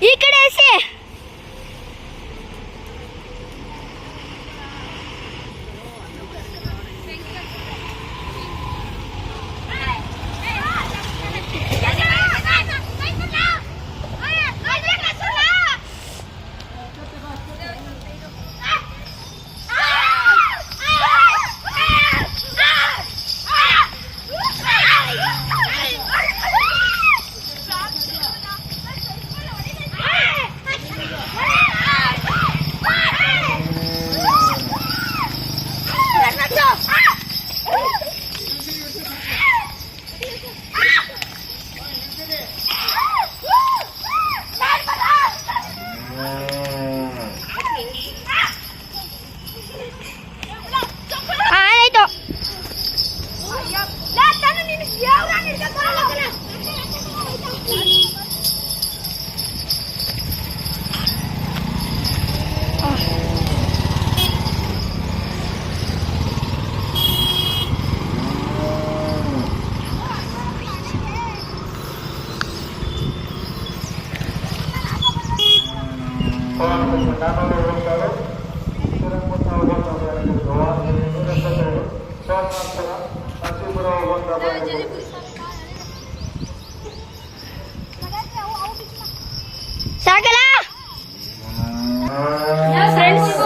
ಈ ಕಡೆ ಎಸೆ.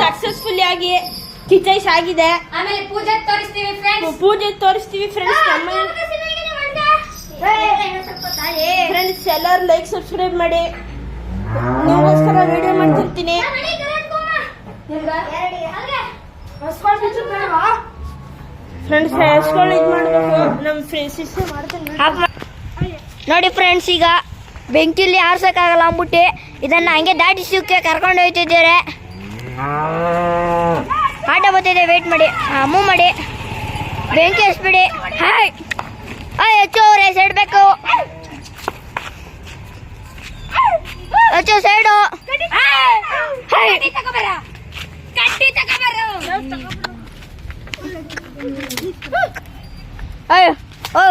ಸಕ್ಸಸ್ಫುಲ್ ಆಗಿ ಕಿಚೈಸ್ ಆಗಿದೆ. ಆಮೇಲೆ ಪೂಜೆ ತೋರಿಸ್ತೀವಿ ಫ್ರೆಂಡ್ಸ್. ಫ್ರೆಂಡ್ಸ್ ಎಲ್ಲರೂ ಲೈಕ್ ಸಬ್ಸ್ಕ್ರೈಬ್ ಮಾಡಿ. ನಿಮಗೋಸ್ಕರ ವಿಡಿಯೋ ಮಾಡ್ತಿರ್ತೀನಿ. ಫ್ರೆಂಡ್ಸ್ ಹೆಸ್ಕೊಂಡು ಇದು ಮಾಡಬೇಕು. ನಮ್ಮ ಫ್ರೆಂಡ್ಸ್ ಮಾಡ್ತಾರೆ ನೋಡಿ ಫ್ರೆಂಡ್ಸ್, ಈಗ ಬೆಂಕಿಲಿ ಆರ್ಸಕ್ಕಾಗಲ್ಲ ಅಂದ್ಬಿಟ್ಟು ಇದನ್ನ ಹಂಗೆ ದಾಟಿಸೋಕೆ ಕರ್ಕೊಂಡು ಹೋಗ್ತಿದ್ದಾರೆ. ಆಟ ಬರ್ತಿದೆ, ವೇಟ್ ಮಾಡಿ, ಮೂವ್ ಮಾಡಿ, ಬೆಂಕಿ ಹಚ್ಬಿಡಿ. ಹಾಯ್ ಹೆಚ್ಚು ಅವ್ರೆ ಸೈಡ್ ಬೇಕು, ಹೆಚ್ಚು ಸೈಡು. ಅಯ್ಯೋ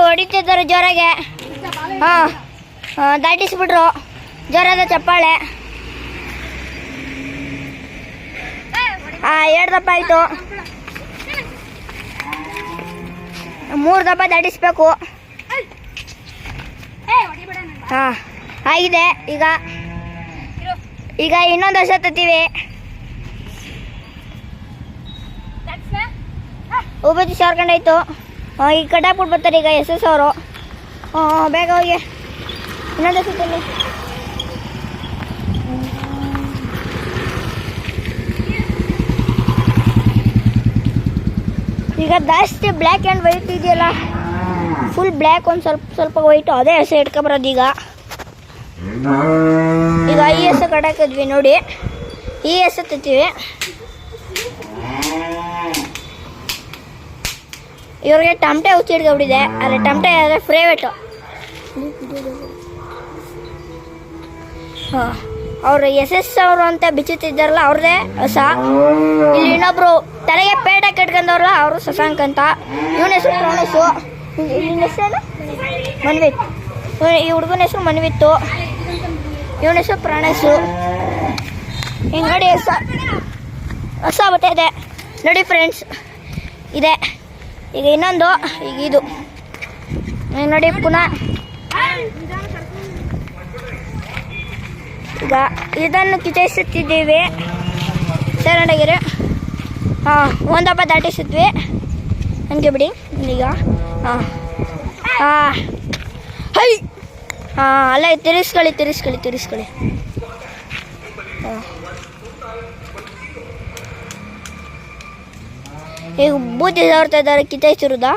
ಹೊಡಿತಿದ್ದಾರೆ ಜೋರಾಗೆ. ದಾಟಿಸ್ಬಿಟ್ರು, ಜೋರಾದ ಚಪ್ಪಾಳೆ. 2 ದಪ್ಪ ಆಯ್ತು, 3 ದಪ್ಪ ದಾಟಿಸ್ಬೇಕು. ಆಗಿದೆ. ಈಗ ಇನ್ನೊಂದು ವರ್ಷ ತತ್ತೀವಿ. ಒಬ್ಬತ್ತು ಸೇರ್ಕೊಂಡಾಯ್ತು. ಈಗ ಕಟಾಕ್ಬಿಟ್ಟು ಬರ್ತಾರೆ ಈಗ SS ಅವರು. ಬೇಗ ಹೋಗಿ ಇನ್ನೊಂದು ಸತಿ. ಈಗ ಜಾಸ್ತಿ ಬ್ಲ್ಯಾಕ್ ಆ್ಯಂಡ್ ವೈಟ್ ಇದೆಯಲ್ಲ, ಫುಲ್ ಬ್ಲ್ಯಾಕ್, ಒಂದು ಸ್ವಲ್ಪ ವೈಟು, ಅದೇ ಹೆಸರು ಇಟ್ಕೊಬರೋದು. ಈಗ ಈ ಹೆಸರು ಕಟಾಕಿದ್ವಿ ನೋಡಿ, ಈ ಹೆಸರು ತತ್ತೀವಿ. ಇವ್ರಿಗೆ ಟಮಟೆ ಹುಚ್ಚಿ ಹಿಡ್ಕೊಬಿಟ್ಟಿದೆ. ಅದೇ ಟಮಟೆ ಆದರೆ ಫ್ರೇವೇಟು. ಅವರು SS ಅವರು ಅಂತ ಬಿಚ್ಚುತ್ತಿದ್ದಾರಲ್ಲ, ಅವ್ರದೇ ಹೊಸ. ಇಲ್ಲಿ ಇನ್ನೊಬ್ರು ತಲೆಗೆ ಪೇಟ ಕಟ್ಕೊಂಡವ್ರಲ್ಲ, ಅವರು ಶಶಾಂಕ್ ಅಂತ. ಇವನ ಹೆಸರು ಪ್ರಾಣೇಶು. ಇಲ್ಲಿನ ಹೆಸರು ಮನ್ವಿತ್. ಈ ಹುಡುಗನ ಹೆಸರು ಮನ್ವಿತ್ತು. ಇವನ ಹೆಸರು ಪ್ರಾಣೇಶು. ಈಗ ನೋಡಿ ಹೊಸ ಬರ್ತಾಯಿದೆ ನೋಡಿ ಫ್ರೆಂಡ್ಸ್, ಇದೆ. ಈಗ ಇನ್ನೊಂದು, ಈಗ ಇದು ನೋಡಿ ಪುನಃ. ಈಗ ಇದನ್ನು ಕಿಚೈಸುತ್ತಿದ್ದೀವಿ. ಸರಳಗಿರಿ. ಒಂದು ಹಬ್ಬ ದಾಟಿಸಿದ್ವಿ, ಹಂಗೆ ಬಿಡಿ. ಈಗ ಹೈ ಅಲ್ಲ, ತಿರ್ಸ್ಕೊಳ್ಳಿ. ಈಗ ಬೂದಿ ಸಾರ್ತಾ ಇದ್ದಾರೆ ಕಿಚೈಸಿರುದ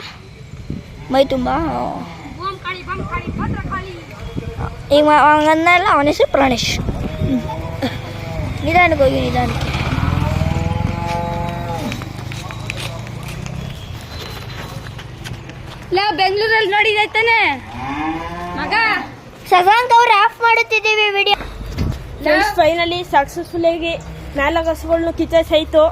ಮೈ ತುಂಬ. ಈಗ ಹಂಗಂದಲ್ಲ, ಅವನ ಹೆಸರು ಪ್ರಾಣೇಶ್. ನಿಧಾನಕ್ಕೆ ಹೋಗಿ, ನಿಧಾನಕ್ಕೆ. ಬೆಂಗಳೂರಲ್ಲಿ ನೋಡಿದಾಯ್ತಾನೆ ಮಗ. ಶಶಾಂಕ್ ಅವ್ರು ಆಫ್ ಮಾಡುತ್ತಿದ್ದೀವಿ ವಿಡಿಯೋ. ಫೈನಲಿ ಸಕ್ಸಸ್ಫುಲ್ ಆಗಿ 4 ಹಸುಗಳನ್ನು ಕಿಚೈಸಾಯ್ತು.